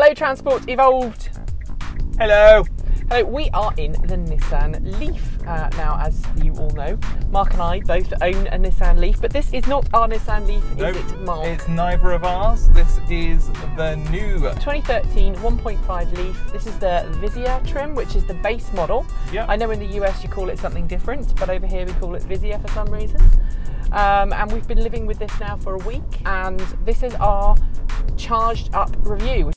Hello, Transport Evolved. Hello. Hello, we are in the Nissan Leaf. Now, as you all know, Mark and I both own a Nissan Leaf, but this is not our Nissan Leaf, Nope, is it, Mark? It's neither of ours. This is the new 2013 1.5 Leaf. This is the Visia trim, which is the base model. Yep. I know in the US you call it something different, but over here we call it Visia for some reason. And we've been living with this now for a week, and this is our charged up review.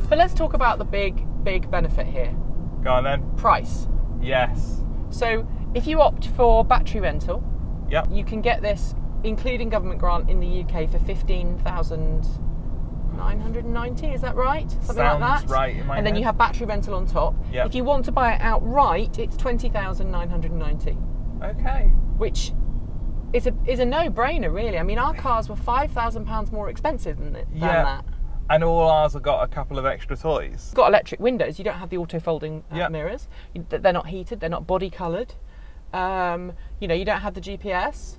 But let's talk about the big benefit here. Go on then. Price. Yes. So if you opt for battery rental, Yep. you can get this, including government grant in the UK, for 15,990. Is that right? Something like that. Sounds right in my And then head. you have battery rental on top. Yep. If you want to buy it outright, it's 20,990, Okay. which is a no-brainer, really. I mean, our cars were £5,000 more expensive than that. And all ours have got a couple of extra toys. It's got electric windows. You don't have the auto-folding Yep. mirrors. They're not heated. They're not body-coloured. You know, you don't have the GPS.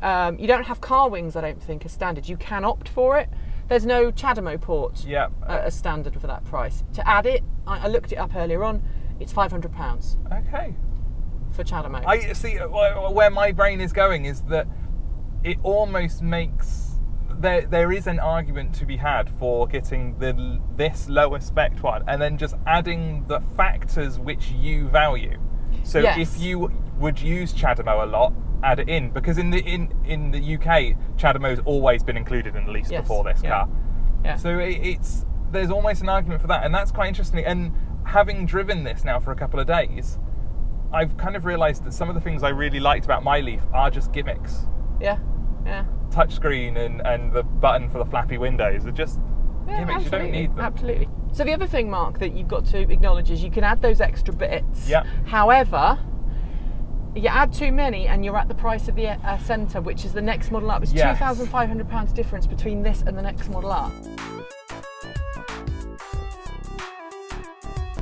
You don't have car wings, I don't think, as standard. You can opt for it. There's no ChargedUp port Yep. as standard for that price. To add it, I looked it up earlier on, it's £500 Okay. for ChargedUp. I see where my brain is going is that it almost makes there is an argument to be had for getting this lower spec one and then just adding the factors which you value. So Yes. if you would use ChargedUp a lot, add it in, because in the UK ChargedUp has always been included in the lease Yes. before this Yeah. car. Yeah. So there's almost an argument for that, and that's quite interesting. And having driven this now for a couple of days, I've kind of realised that some of the things I really liked about my Leaf are just gimmicks. Yeah, yeah. Touchscreen and the button for the flappy windows are just gimmicks. You don't need them. Absolutely. So the other thing, Mark, that you've got to acknowledge is you can add those extra bits. Yeah. However, you add too many and you're at the price of the Centre, which is the next model up. It's Yes. £2,500 difference between this and the next model up.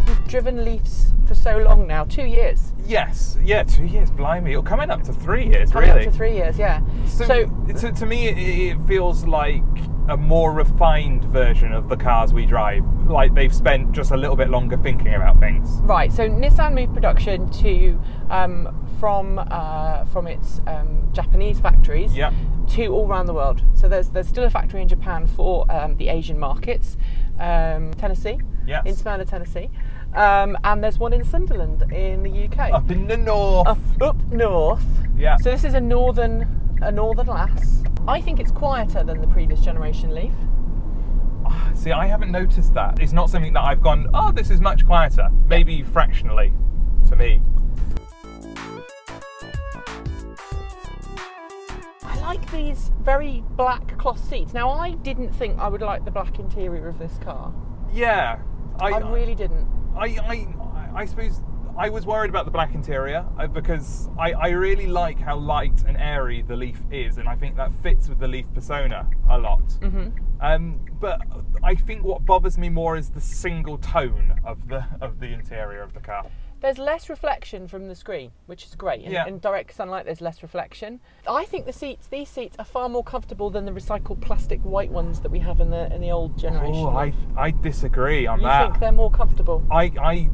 We've driven Leafs for so long now, 2 years. Yes, yeah, 2 years, blimey. You're coming up to 3 years, Coming really. up to 3 years, yeah. So to me, it feels like a more refined version of the cars we drive. Like they've spent just a little bit longer thinking about things. Right, so Nissan moved production to from its Japanese factories Yeah. to all around the world. So there's still a factory in Japan for the Asian markets, Tennessee, Yes. in Smyrna, Tennessee, and there's one in Sunderland in the UK. Up in the north. Up north. Yeah. So this is a northern lass. I think it's quieter than the previous generation Leaf. See, I haven't noticed that. It's not something that I've gone, oh, this is much quieter. Maybe fractionally, to me. I like these very black cloth seats. Now, I didn't think I would like the black interior of this car. Yeah. I really didn't. I suppose I was worried about the black interior because I really like how light and airy the Leaf is, and I think that fits with the Leaf persona a lot. Mm-hmm. But I think what bothers me more is the single tone of the interior of the car. There's less reflection from the screen, which is great. Yeah. In direct sunlight, there's less reflection. I think these seats are far more comfortable than the recycled plastic white ones that we have in the old generation. Oh, I disagree on that. You think they're more comfortable? I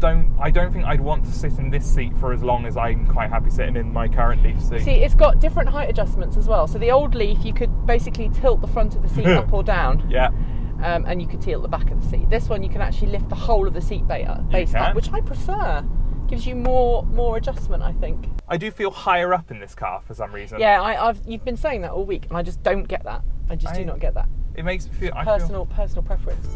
don't think I'd want to sit in this seat for as long as I'm quite happy sitting in my current Leaf seat. See, it's got different height adjustments as well. So the old Leaf, you could basically tilt the front of the seat up or down. Yeah. And you could tilt the back of the seat. This one, you can actually lift the whole of the seat base up, which I prefer. Gives you more adjustment, I think. I do feel higher up in this car for some reason. Yeah, you've been saying that all week, and I just don't get that. I do not get that. It makes me feel Personal preference.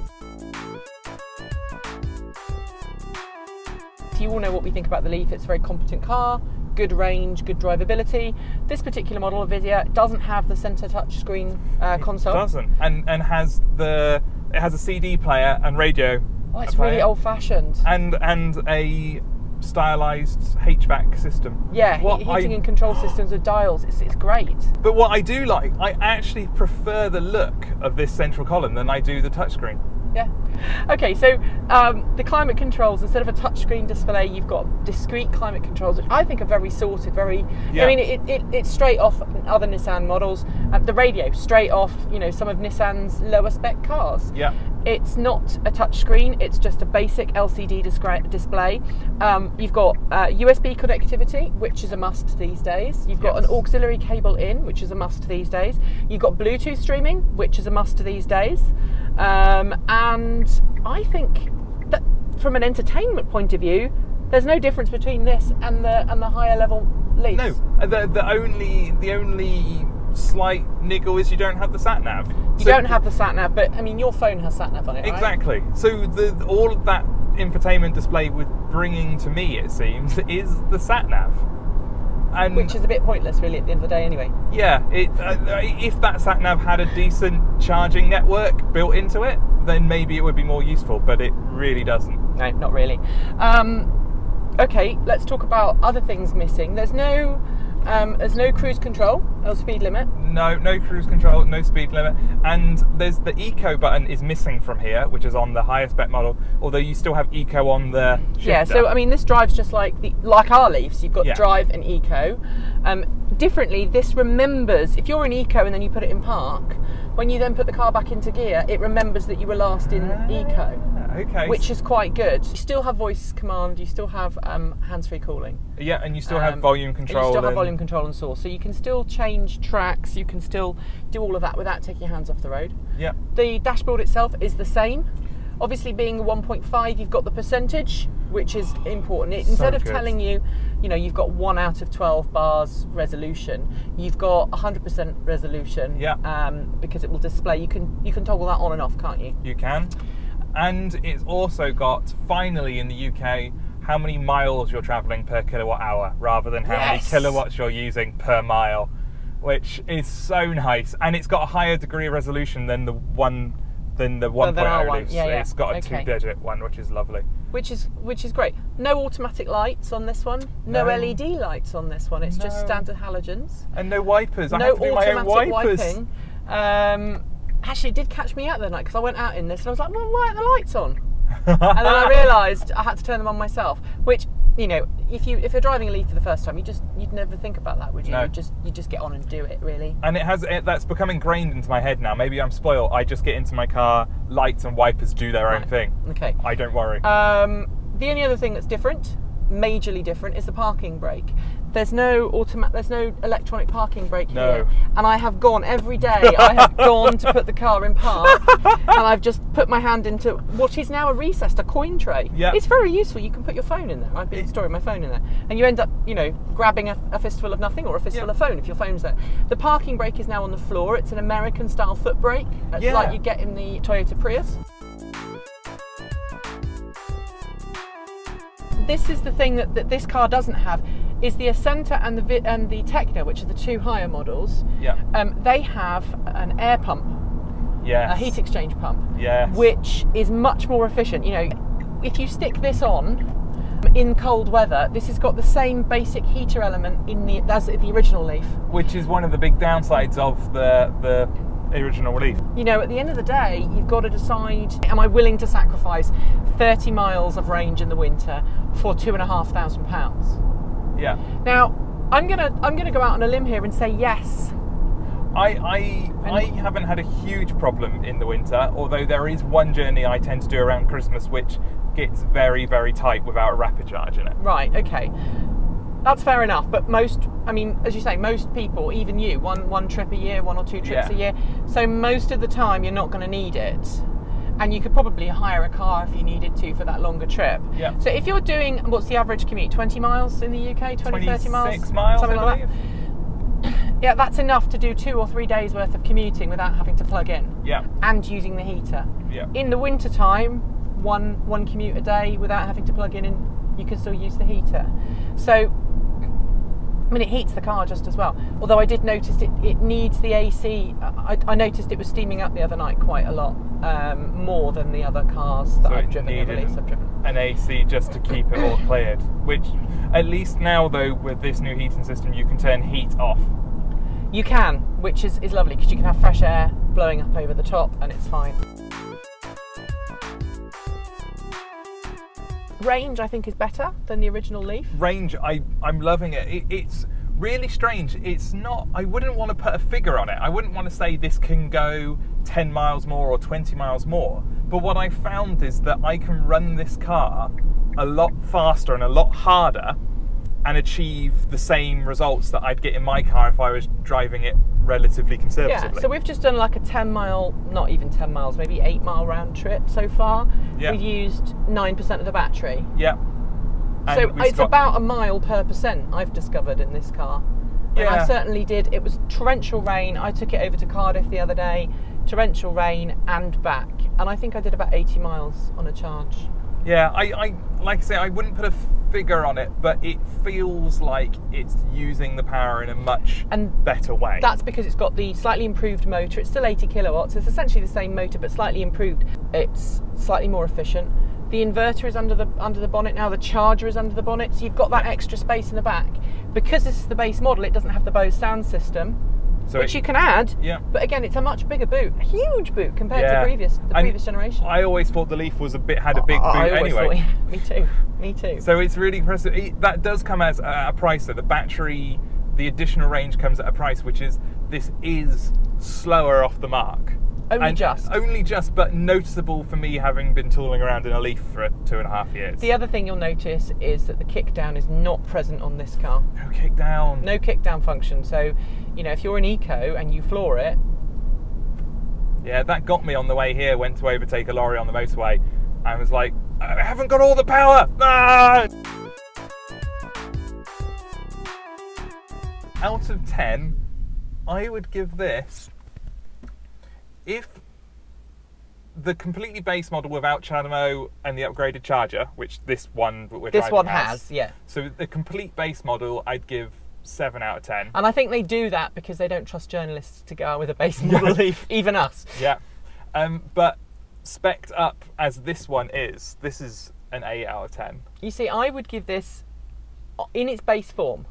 So you all know what we think about the Leaf. It's a very competent car, good range, good drivability. This particular model of Visia doesn't have the centre touchscreen console. It doesn't, and has it has a CD player and radio. Oh, it's really old-fashioned. And a stylised HVAC system. Yeah, heating and control systems with dials. It's great. But what I do like, I actually prefer the look of this central column than I do the touchscreen. Yeah. Okay, so the climate controls, instead of a touchscreen display, you've got discrete climate controls, which I think are very sorted, very... Yeah. I mean, it's straight off other Nissan models. The radio, straight off, you know, some of Nissan's lower spec cars. Yeah. It's not a touchscreen, it's just a basic LCD display. You've got USB connectivity, which is a must these days. You've got an auxiliary cable in, which is a must these days. You've got Bluetooth streaming, which is a must these days. And I think that from an entertainment point of view, there's no difference between this and the higher level Leafs. No, the only slight niggle is you don't have the sat nav. You don't have the sat nav, but I mean your phone has sat nav on it, right? Exactly. So all of that infotainment display was bringing to me, it seems, is the sat nav. And which is a bit pointless, really, at the end of the day, anyway. Yeah, if that sat nav had a decent charging network built into it, then maybe it would be more useful. But it really doesn't. No, not really. Okay, let's talk about other things missing. There's no cruise control or speed limit. No cruise control, no speed limit, and there's the eco button is missing from here, which is on the higher spec model. Although you still have eco on the shifter. Yeah, so I mean, this drives just like our Leafs. You've got drive and eco. Differently, this remembers if you're in eco and then you put it in park. When you then put the car back into gear, it remembers that you were last in eco. Okay. Which is quite good. You still have voice command. You still have hands-free calling. Yeah, and you still have volume control. You still have volume control and source, so you can still change tracks. You can still do all of that without taking your hands off the road. Yeah. The dashboard itself is the same. Obviously, being a 1.5, you've got the percentage, which is important. Instead of telling you, you know, you've got 1 out of 12 bars resolution, you've got 100% resolution. Yeah. Because it will display. You can toggle that on and off, can't you? You can. And it's also got, finally in the UK, how many miles you're travelling per kilowatt hour rather than how many kilowatts you're using per mile, which is so nice. And it's got a higher degree of resolution than the 1.0 Leafs. It's got a 2-digit one, which is lovely. Which is great. No automatic lights on this one. No LED lights on this one. It's just standard halogens. And no wipers. No I have to do my own wipers. Wiping. Actually, it did catch me out the other night because I went out in this and I was like, well, why are the lights on? And then I realised I had to turn them on myself. Which, you know, if you're driving a Leaf for the first time, you'd never think about that, would you? No. You just get on and do it, really. And that's become ingrained into my head now. Maybe I'm spoiled. I just get into my car, lights and wipers do their own thing. Okay. I don't worry. The only other thing that's different, majorly different, is the parking brake. There's no electronic parking brake here. And I have gone every day. I have gone to put the car in park, and I've just put my hand into what is now a coin tray. Yeah. It's very useful. You can put your phone in there. I've been storing my phone in there, and you end up, you know, grabbing a fistful of nothing or a fistful of phone if your phone's there. The parking brake is now on the floor. It's an American-style foot brake, like you get in the Toyota Prius. This is the thing that this car doesn't have. Is the Ascenta and the Tecna, which are the 2 higher models. Yeah. They have an air pump. Yes. A heat exchange pump. Yes. Which is much more efficient. You know, if you stick this on in cold weather, this has got the same basic heater element as the original Leaf. Which is one of the big downsides of the original Leaf. You know, at the end of the day, you've got to decide: am I willing to sacrifice 30 miles of range in the winter for £2,500? Yeah. Now, I'm gonna go out on a limb here and say yes. I haven't had a huge problem in the winter, although there is one journey I tend to do around Christmas which gets very, very tight without a rapid charge in it. Right, okay. That's fair enough, but as you say, most people, even you, one trip a year, 1 or 2 trips a year, so most of the time you're not going to need it. And you could probably hire a car if you needed to for that longer trip. Yeah. So if you're doing, what's the average commute? 20 miles in the UK? 20, 30 miles? 26 miles, something I like that. Yeah, that's enough to do 2 or 3 days worth of commuting without having to plug in. Yeah. And using the heater. Yeah. In the winter time, one commute a day without having to plug in, and you can still use the heater. So, I mean, it heats the car just as well. Although I did notice it needs the AC. I noticed it was steaming up the other night quite a lot, more than the other cars that I've driven. An AC just to keep it all cleared. Which, at least now though, with this new heating system, you can turn heat off. You can, which is lovely because you can have fresh air blowing up over the top, and it's fine. Range, I think, is better than the original Leaf. Range, I'm loving it. It's really strange. It's not, I wouldn't want to put a figure on it. I wouldn't want to say this can go 10 miles more or 20 miles more. But what I found is that I can run this car a lot faster and a lot harder and achieve the same results that I'd get in my car if I was driving it relatively conservatively. Yeah, so we've just done like a 10 mile, not even 10 miles, maybe 8 mile round trip so far. Yeah. We've used 9% of the battery. Yeah. And so it's about a mile per percent I've discovered in this car. And Yeah. I certainly did. It was torrential rain. I took it over to Cardiff the other day, torrential rain and back. And I think I did about 80 miles on a charge. Yeah, I like I say, I wouldn't put a figure on it, but it feels like it's using the power in a much better way. That's because it's got the slightly improved motor. It's still 80 kilowatts. It's essentially the same motor, but slightly improved. It's slightly more efficient. The inverter is under the bonnet now. The charger is under the bonnet, so you've got that extra space in the back. Because this is the base model, it doesn't have the Bose sound system, which you can add. Yeah. But again, it's a much bigger boot, a huge boot compared to the previous generation. I always thought the Leaf was had a big boot anyway. Me too. So it's really impressive. That does come as a price. So the battery, the additional range comes at a price, which is this is slower off the mark. Only just, but noticeable for me having been tooling around in a Leaf for 2.5 years. The other thing you'll notice is that the kickdown is not present on this car. No kickdown. No kickdown function. So, you know, if you're an eco and you floor it. Yeah, that got me on the way here. Went to overtake a lorry on the motorway. I was like, I haven't got all the power. Ah! Out of 10, I would give this. If the completely base model without Chademo and the upgraded charger, which this one has, yeah. So the complete base model, I'd give 7 out of 10. And I think they do that because they don't trust journalists to go out with a base model Leaf, even us. Yeah. But spec'd up as this one is, this is an 8 out of 10. You see, I would give this, in its base form,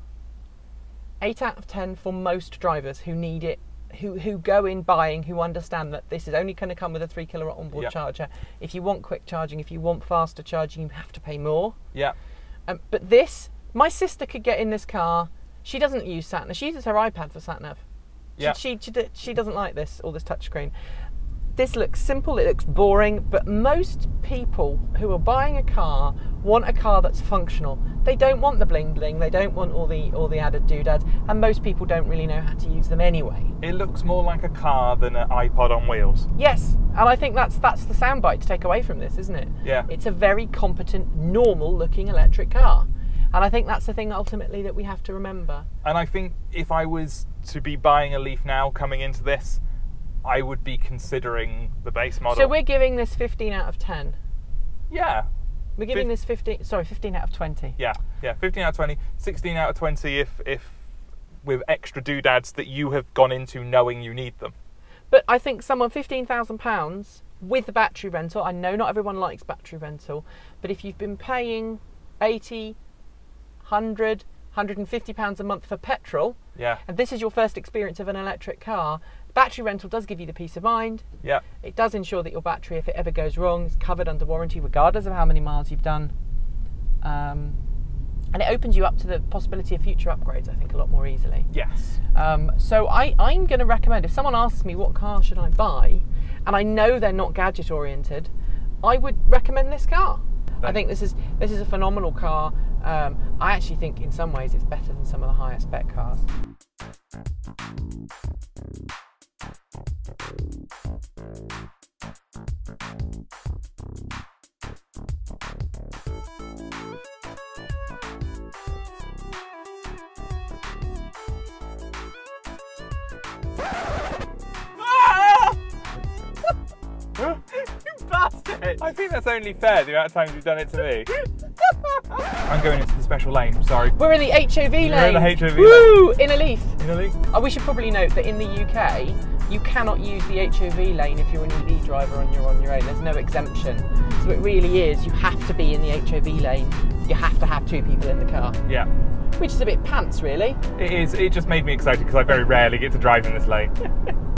8 out of 10 for most drivers who need it, who go in buying, who understand that this is only going to come with a 3 kilowatt onboard charger. If you want quick charging, if you want faster charging, you have to pay more. Yeah. But this, my sister could get in this car. She doesn't use sat-nav. She uses her iPad for sat-nav. Yeah. She doesn't like all this touchscreen. This looks simple, it looks boring, but most people who are buying a car want a car that's functional. They don't want the bling bling, they don't want all the added doodads, and most people don't really know how to use them anyway. It looks more like a car than an iPod on wheels. Yes, and I think that's the soundbite to take away from this, isn't it? Yeah. It's a very competent, normal looking electric car. And I think that's the thing ultimately that we have to remember. And I think if I was to be buying a Leaf now coming into this, I would be considering the base model. So we're giving this 15 out of 10. Yeah. We're giving this 15 out of 20. Yeah, 15 out of 20, 16 out of 20 if with extra doodads that you have gone into knowing you need them. But I think someone £15,000 with the battery rental, I know not everyone likes battery rental, but if you've been paying 80, 100, £150 a month for petrol, and this is your first experience of an electric car, battery rental does give you the peace of mind. Yeah. It does ensure that your battery, if it ever goes wrong, is covered under warranty regardless of how many miles you've done. And it opens you up to the possibility of future upgrades, I think, a lot more easily. Yes. So I'm going to recommend, if someone asks me what car should I buy, and I know they're not gadget oriented, I would recommend this car. I think this is a phenomenal car. I actually think in some ways it's better than some of the higher spec cars. You bastard! I think that's only fair, the amount of times you've done it to me. I'm going into the special lane, sorry. We're in the HOV lane. We're in the HOV Woo! In a Leaf. In a Leaf. We should probably note that in the UK, you cannot use the HOV lane if you're an EV driver and you're on your own. There's no exemption. So it really is, you have to be in the HOV lane. You have to have 2 people in the car. Yeah. Which is a bit pants, really. It is. It just made me excited because I very rarely get to drive in this lane.